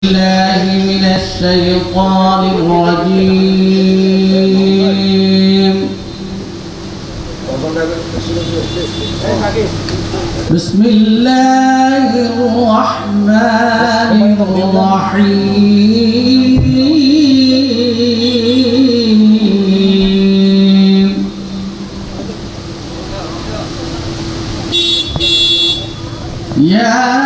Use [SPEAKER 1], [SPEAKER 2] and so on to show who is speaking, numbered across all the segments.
[SPEAKER 1] الله من الشيطان الرجيم. بسم الله الرحمن الرحيم. يا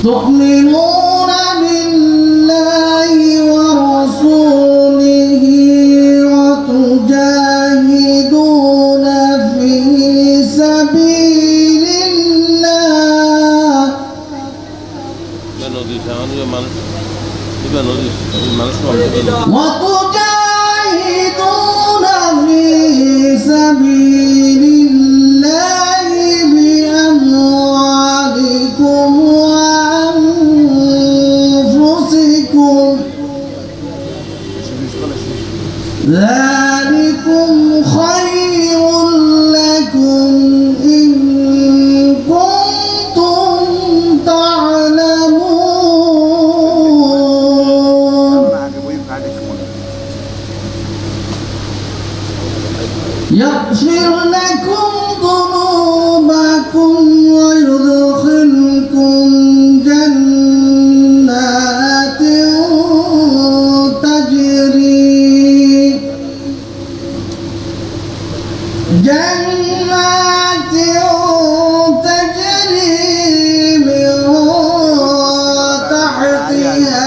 [SPEAKER 1] تؤمنون بالله ورسوله وتجاهدون في سبيل الله وتجاهدون في سبيل الله بأموالكم ذلكم خير لكم إن كنتم تعلمون يغفر لكم ذنوبكم ويدخلكم جنات تجري من تحتها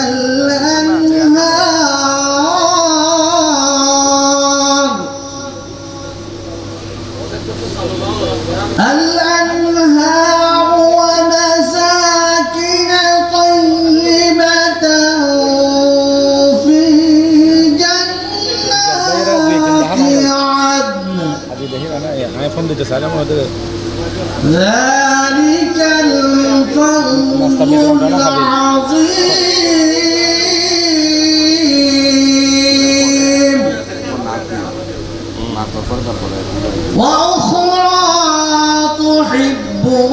[SPEAKER 1] الأنهار ومساكن طيبة في جنات عدن ذلك الفضل العظيم. وأخرى تحبونها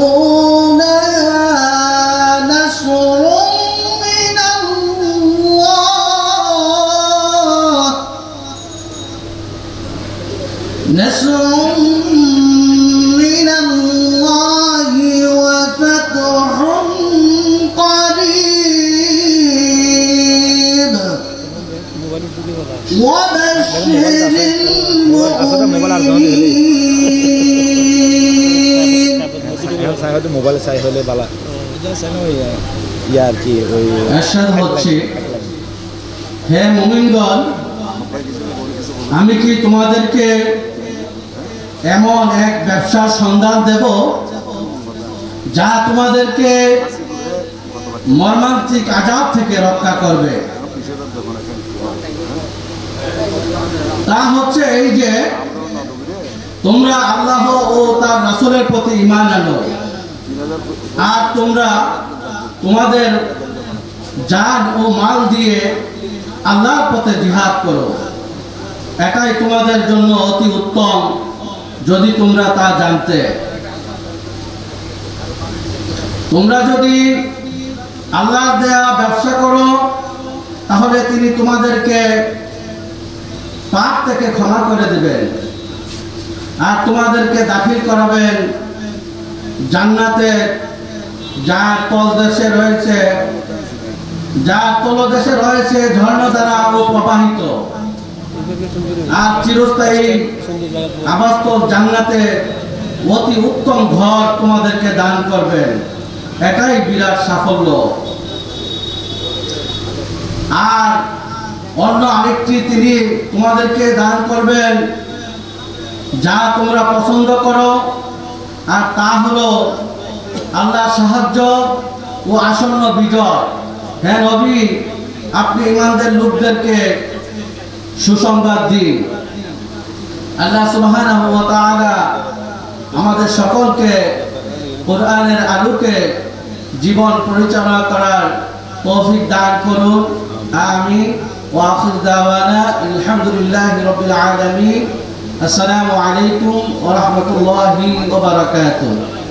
[SPEAKER 1] نصر من الله من الله وفتح قريب وبشر المؤمنين. মোবাইল চাই হলে বালা ইয়ার কি ওই আশাদ হচ্ছে হে মুমিনগণ, আমি কি তোমাদেরকে এমন এক ব্যবসার সন্ধান দেব যা তোমাদেরকে মর্মান্তিক আযাব থেকে রক্ষা করবে। তা হচ্ছে এই যে তোমরা আল্লাহ ও তার রাসূলের প্রতি ঈমান আনো আর তোমরা তোমাদের জান ও মাল দিয়ে আল্লাহর পথে জিহাদ করো। এটাই তোমাদের জন্য অতি উত্তম যদি তোমরা তা জানতে। তোমরা যদি আল্লাহর দেয়া ব্যবসা করো তাহলে তিনি তোমাদেরকে পাপ থেকে ক্ষমা করে দেবেন আর তোমাদেরকে দাখিল করাবেন জান্নাতে যার তলদেশে রয়েছে ঝর্ণা দ্বারা প্রবাহিত আর চিরস্থায়ী আবাসস্থল জান্নাতে অতি উত্তম ঘর তোমাদেরকে দান করবেন। এটাই বিরাট সাফল্য। আর অন্য আরেকটি তিনি তোমাদেরকে দান করবেন যা তোমরা পছন্দ করো, আর তা হলো আল্লাহর সাহায্য ও আসন্ন বিজয়। হ্যাঁ নবী, আপনি ইমানদার লোকদেরকে সুসংবাদ দিন। আল্লাহ সুবহানাহু ওয়া তাআলা আমাদের সকলকে কোরআনের আলোকে জীবন পরিচালনা করার তৌফিক দান করুন। আমিন। ওয়া আখির দাওয়ানা আলহামদুলিল্লাহি রাব্বিল আলামিন। আসসালামু আলাইকুম ওয়া রাহমাতুল্লাহি ওয়া বারাকাতুহু।